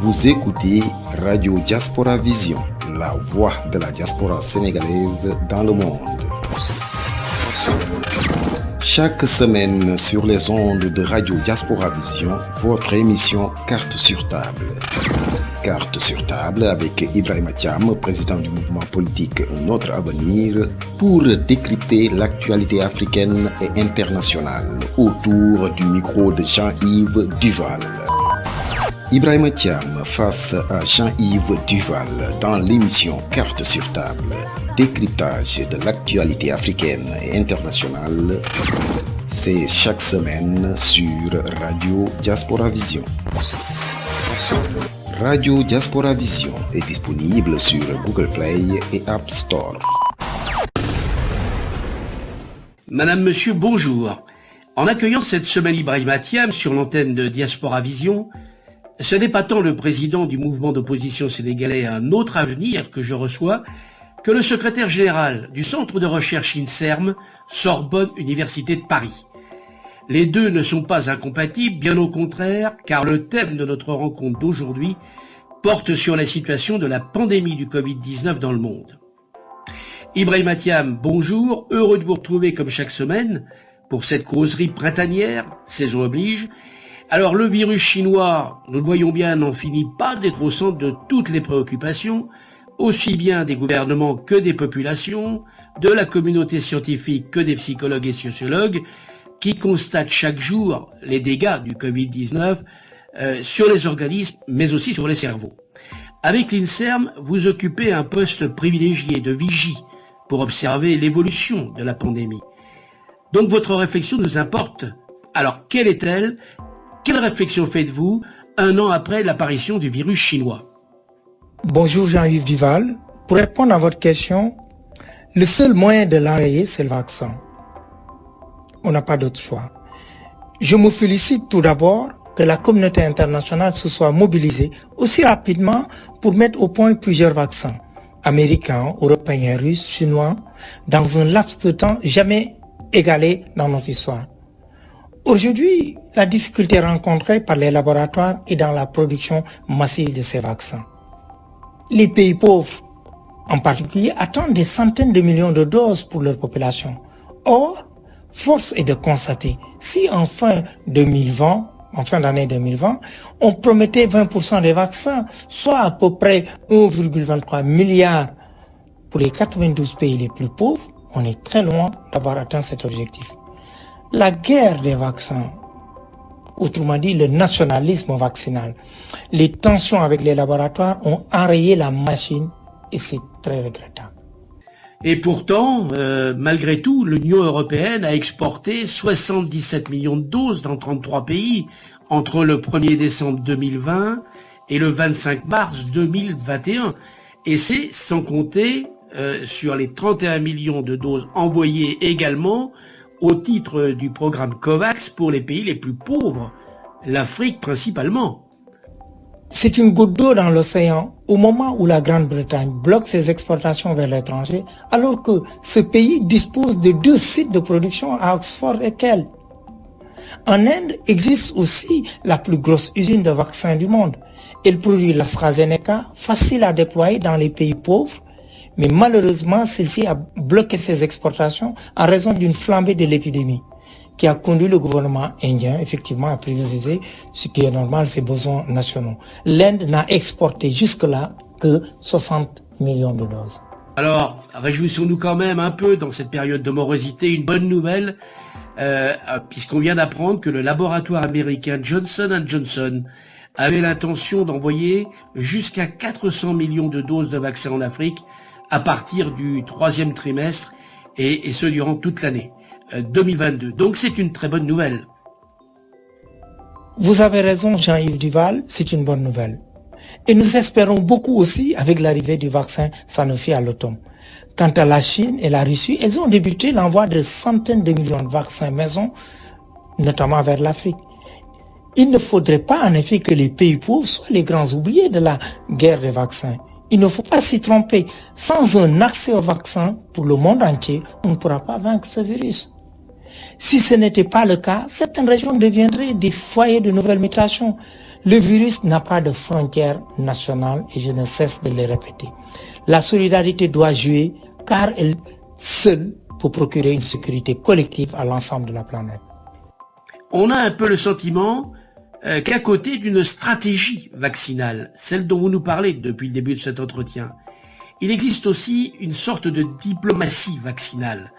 Vous écoutez Radio Diaspora Vision, la voix de la diaspora sénégalaise dans le monde. Chaque semaine sur les ondes de Radio Diaspora Vision, votre émission Carte sur table. Carte sur table avec Ibrahima Thiam, président du mouvement politique Notre Avenir, pour décrypter l'actualité africaine et internationale autour du micro de Jean-Yves Duval. Ibrahima Thiam face à Jean-Yves Duval dans l'émission Carte sur table, décryptage de l'actualité africaine et internationale. C'est chaque semaine sur Radio Diaspora Vision. Radio Diaspora Vision est disponible sur Google Play et App Store. Madame, Monsieur, bonjour. En accueillant cette semaine Ibrahima Thiam sur l'antenne de Diaspora Vision, ce n'est pas tant le président du mouvement d'opposition sénégalais Un autre avenir que je reçois que le secrétaire général du centre de recherche INSERM, Sorbonne Université de Paris. Les deux ne sont pas incompatibles, bien au contraire, car le thème de notre rencontre d'aujourd'hui porte sur la situation de la pandémie du Covid-19 dans le monde. Ibrahima Thiam, bonjour, heureux de vous retrouver comme chaque semaine pour cette causerie printanière, saison oblige. Alors le virus chinois, nous le voyons bien, n'en finit pas d'être au centre de toutes les préoccupations, aussi bien des gouvernements que des populations, de la communauté scientifique que des psychologues et sociologues, qui constatent chaque jour les dégâts du Covid-19 sur les organismes, mais aussi sur les cerveaux. Avec l'INSERM, vous occupez un poste privilégié de vigie pour observer l'évolution de la pandémie. Donc votre réflexion nous importe. Alors, quelle est-elle ? Quelle réflexion faites-vous un an après l'apparition du virus chinois ? Bonjour Jean-Yves Duval. Pour répondre à votre question, le seul moyen de l'enrayer, c'est le vaccin. On n'a pas d'autre choix. Je me félicite tout d'abord que la communauté internationale se soit mobilisée aussi rapidement pour mettre au point plusieurs vaccins, américains, européens, russes, chinois, dans un laps de temps jamais égalé dans notre histoire. Aujourd'hui, la difficulté rencontrée par les laboratoires est dans la production massive de ces vaccins. Les pays pauvres, en particulier, attendent des centaines de millions de doses pour leur population. Or, force est de constater, si en fin d'année 2020, on promettait 20% des vaccins, soit à peu près 1,23 milliard pour les 92 pays les plus pauvres, on est très loin d'avoir atteint cet objectif. La guerre des vaccins, autrement dit le nationalisme vaccinal, les tensions avec les laboratoires ont enrayé la machine et c'est très regrettable. Et pourtant, malgré tout, l'Union européenne a exporté 77 millions de doses dans 33 pays entre le 1er décembre 2020 et le 25 mars 2021. Et c'est sans compter sur les 31 millions de doses envoyées également au titre du programme COVAX pour les pays les plus pauvres, l'Afrique principalement. C'est une goutte d'eau dans l'océan au moment où la Grande-Bretagne bloque ses exportations vers l'étranger, alors que ce pays dispose de 2 sites de production à Oxford et Keele. En Inde existe aussi la plus grosse usine de vaccins du monde. Elle produit l'AstraZeneca, facile à déployer dans les pays pauvres, mais malheureusement, celle-ci a bloqué ses exportations en raison d'une flambée de l'épidémie, qui a conduit le gouvernement indien, effectivement, à prioriser ce qui est normal, ses besoins nationaux. L'Inde n'a exporté jusque-là que 60 millions de doses. Alors, réjouissons-nous quand même un peu dans cette période de morosité, une bonne nouvelle, puisqu'on vient d'apprendre que le laboratoire américain Johnson & Johnson avait l'intention d'envoyer jusqu'à 400 millions de doses de vaccins en Afrique à partir du 3e trimestre et ce durant toute l'année 2022. Donc c'est une très bonne nouvelle. Vous avez raison Jean-Yves Duval, c'est une bonne nouvelle. Et nous espérons beaucoup aussi avec l'arrivée du vaccin Sanofi à l'automne. Quant à la Chine et la Russie, elles ont débuté l'envoi de centaines de millions de vaccins maison, notamment vers l'Afrique. Il ne faudrait pas en effet que les pays pauvres soient les grands oubliés de la guerre des vaccins. Il ne faut pas s'y tromper. Sans un accès au vaccin pour le monde entier, on ne pourra pas vaincre ce virus. Si ce n'était pas le cas, certaines régions deviendraient des foyers de nouvelles mutations. Le virus n'a pas de frontières nationales et je ne cesse de le répéter. La solidarité doit jouer car elle seule peut procurer une sécurité collective à l'ensemble de la planète. On a un peu le sentiment qu'à côté d'une stratégie vaccinale, celle dont vous nous parlez depuis le début de cet entretien, il existe aussi une sorte de diplomatie vaccinale.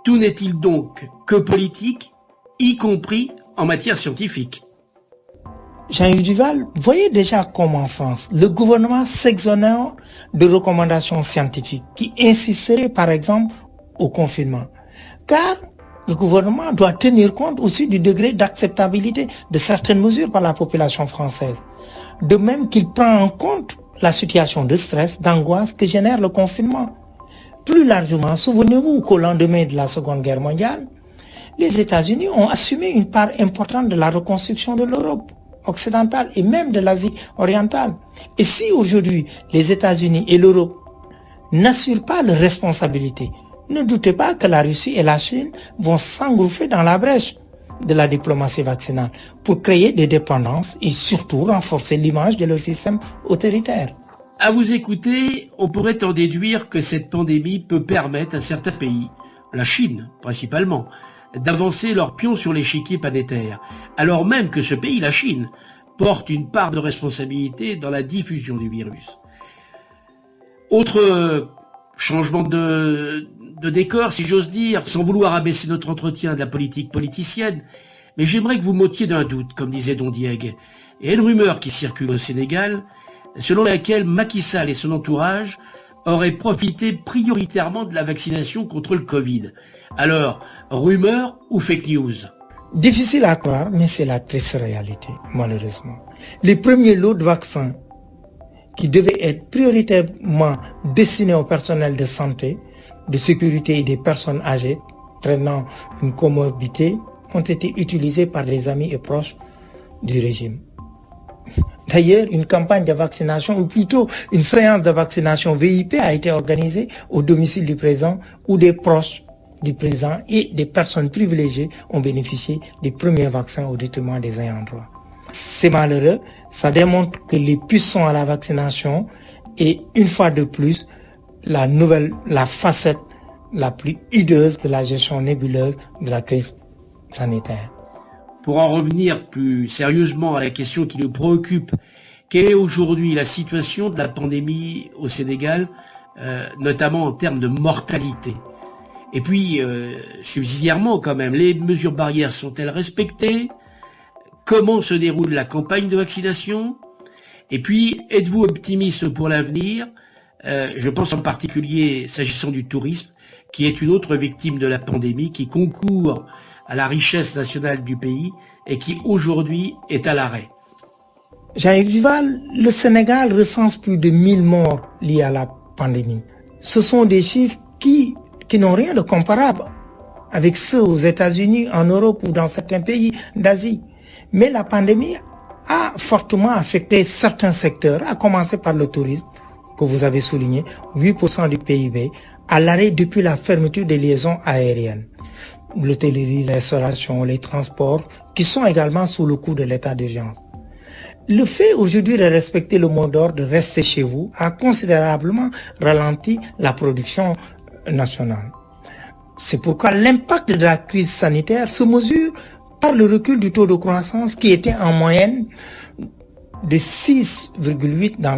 Tout n'est-il donc que politique, y compris en matière scientifique? Jean-Yves Duval, voyez déjà comme en France, le gouvernement s'exonère de recommandations scientifiques qui insisteraient par exemple au confinement. Car le gouvernement doit tenir compte aussi du degré d'acceptabilité de certaines mesures par la population française. De même qu'il prend en compte la situation de stress, d'angoisse que génère le confinement. Plus largement, souvenez-vous qu'au lendemain de la Seconde Guerre mondiale, les États-Unis ont assumé une part importante de la reconstruction de l'Europe occidentale et même de l'Asie orientale. Et si aujourd'hui les États-Unis et l'Europe n'assurent pas leurs responsabilités, ne doutez pas que la Russie et la Chine vont s'engouffrer dans la brèche de la diplomatie vaccinale pour créer des dépendances et surtout renforcer l'image de leur système autoritaire. À vous écouter, on pourrait en déduire que cette pandémie peut permettre à certains pays, la Chine principalement, d'avancer leur pion sur l'échiquier planétaire, alors même que ce pays, la Chine, porte une part de responsabilité dans la diffusion du virus. Autre changement de décor, si j'ose dire, sans vouloir abaisser notre entretien de la politique politicienne, mais j'aimerais que vous m'ôtiez d'un doute, comme disait Don Diègue. Il y a une rumeur qui circule au Sénégal, selon laquelle Macky Sall et son entourage auraient profité prioritairement de la vaccination contre le Covid. Alors, rumeur ou fake news? Difficile à croire, mais c'est la triste réalité, malheureusement. Les premiers lots de vaccins qui devaient être prioritairement destinés au personnel de santé, de sécurité et des personnes âgées traînant une comorbidité ont été utilisés par les amis et proches du régime. D'ailleurs, une campagne de vaccination, ou plutôt une séance de vaccination VIP a été organisée au domicile du président où des proches du président et des personnes privilégiées ont bénéficié des premiers vaccins au détriment des ayants droit. C'est malheureux, ça démontre que les puces sont à la vaccination et une fois de plus, la facette la plus hideuse de la gestion nébuleuse de la crise sanitaire. Pour en revenir plus sérieusement à la question qui nous préoccupe, quelle est aujourd'hui la situation de la pandémie au Sénégal, notamment en termes de mortalité? Et puis, subsidiairement quand même, les mesures barrières sont-elles respectées? Comment se déroule la campagne de vaccination? Et puis, êtes-vous optimiste pour l'avenir? Je pense en particulier, s'agissant du tourisme, qui est une autre victime de la pandémie, qui concourt à la richesse nationale du pays et qui aujourd'hui est à l'arrêt. Jean-Yves Duval, le Sénégal recense plus de 1000 morts liés à la pandémie. Ce sont des chiffres qui n'ont rien de comparable avec ceux aux États-Unis, en Europe ou dans certains pays d'Asie. Mais la pandémie a fortement affecté certains secteurs, à commencer par le tourisme, que vous avez souligné, 8% du PIB, à l'arrêt depuis la fermeture des liaisons aériennes. L'hôtellerie, la restauration, les transports, qui sont également sous le coup de l'état d'urgence. Le fait aujourd'hui de respecter le mot d'ordre de rester chez vous a considérablement ralenti la production nationale. C'est pourquoi l'impact de la crise sanitaire se mesure par le recul du taux de croissance qui était en moyenne de 6,8 dans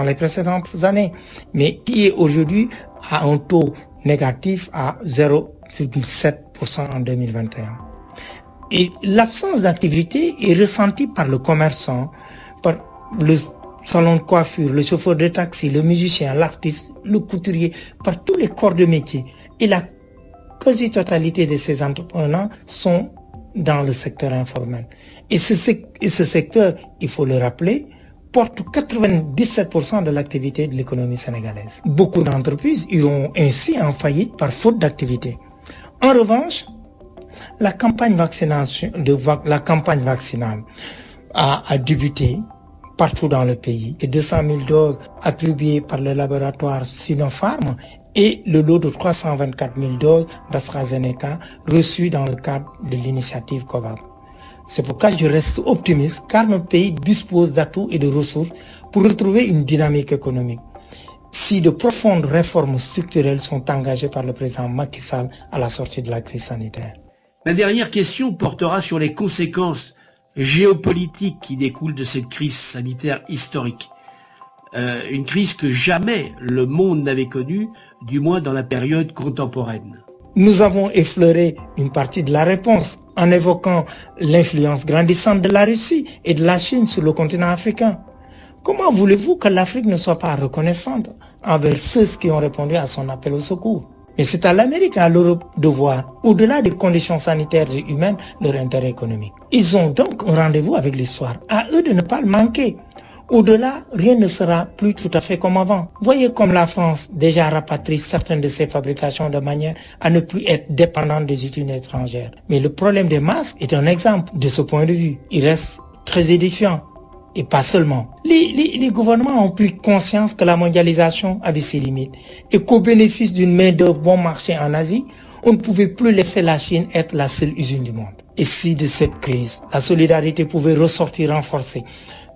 les précédentes années, mais qui est aujourd'hui à un taux négatif à 0,7% en 2021. Et l'absence d'activité est ressentie par le commerçant, par le salon de coiffure, le chauffeur de taxi, le musicien, l'artiste, le couturier, par tous les corps de métier. Et la quasi-totalité de ces entrepreneurs sont dans le secteur informel. Et ce secteur, il faut le rappeler, porte 97% de l'activité de l'économie sénégalaise. Beaucoup d'entreprises iront ainsi en faillite par faute d'activité. En revanche, la campagne vaccinale a débuté partout dans le pays. Et 200 000 doses attribuées par le laboratoire Sinopharm et le lot de 324 000 doses d'AstraZeneca reçues dans le cadre de l'initiative COVAX. C'est pourquoi je reste optimiste car notre pays dispose d'atouts et de ressources pour retrouver une dynamique économique. Si de profondes réformes structurelles sont engagées par le président Macky Sall à la sortie de la crise sanitaire. Ma dernière question portera sur les conséquences géopolitiques qui découlent de cette crise sanitaire historique. Une crise que jamais le monde n'avait connue, du moins dans la période contemporaine. Nous avons effleuré une partie de la réponse en évoquant l'influence grandissante de la Russie et de la Chine sur le continent africain. Comment voulez-vous que l'Afrique ne soit pas reconnaissante envers ceux qui ont répondu à son appel au secours? Mais c'est à l'Amérique et à l'Europe de voir, au-delà des conditions sanitaires et humaines, leur intérêt économique. Ils ont donc un rendez-vous avec l'histoire. À eux de ne pas le manquer. Au-delà, rien ne sera plus tout à fait comme avant. Voyez comme la France déjà rapatrie certaines de ses fabrications de manière à ne plus être dépendante des usines étrangères. Mais le problème des masques est un exemple de ce point de vue. Il reste très édifiant. Et pas seulement. Les gouvernements ont pris conscience que la mondialisation avait ses limites et qu'au bénéfice d'une main-d'œuvre bon marché en Asie, on ne pouvait plus laisser la Chine être la seule usine du monde. Et si de cette crise, la solidarité pouvait ressortir renforcée,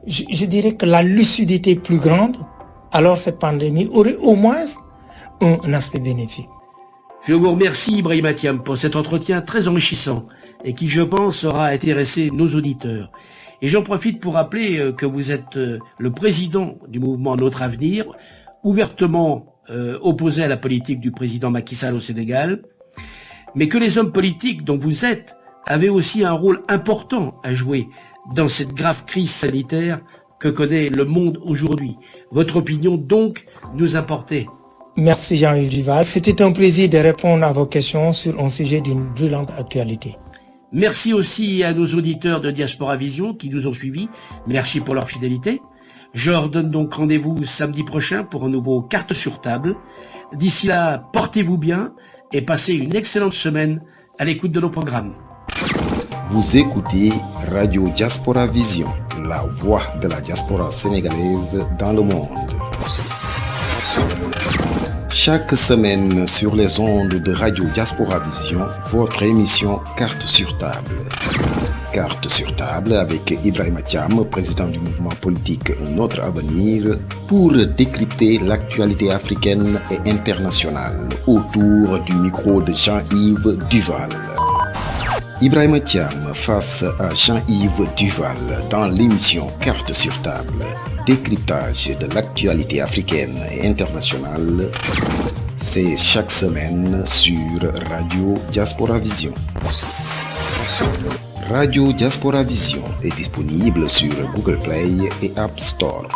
je dirais que la lucidité plus grande, alors cette pandémie aurait au moins un aspect bénéfique. Je vous remercie Ibrahima Thiam pour cet entretien très enrichissant et qui, je pense, aura intéressé nos auditeurs. Et j'en profite pour rappeler que vous êtes le président du mouvement Notre Avenir, ouvertement opposé à la politique du président Macky Sall au Sénégal, mais que les hommes politiques dont vous êtes avaient aussi un rôle important à jouer dans cette grave crise sanitaire que connaît le monde aujourd'hui. Votre opinion, donc, nous importait. Merci Jean-Yves Duval. C'était un plaisir de répondre à vos questions sur un sujet d'une brûlante actualité. Merci aussi à nos auditeurs de Diaspora Vision qui nous ont suivis. Merci pour leur fidélité. Je leur donne donc rendez-vous samedi prochain pour un nouveau Carte sur table. D'ici là, portez-vous bien et passez une excellente semaine à l'écoute de nos programmes. Vous écoutez Radio Diaspora Vision, la voix de la diaspora sénégalaise dans le monde. Chaque semaine sur les ondes de Radio Diaspora Vision, votre émission Carte sur table. Carte sur table avec Ibrahima Thiam, président du mouvement politique Notre Avenir, pour décrypter l'actualité africaine et internationale autour du micro de Jean-Yves Duval. Ibrahima Thiam face à Jean-Yves Duval dans l'émission Carte sur table. Décryptage de l'actualité africaine et internationale, c'est chaque semaine sur Radio Diaspora Vision. Radio Diaspora Vision est disponible sur Google Play et App Store.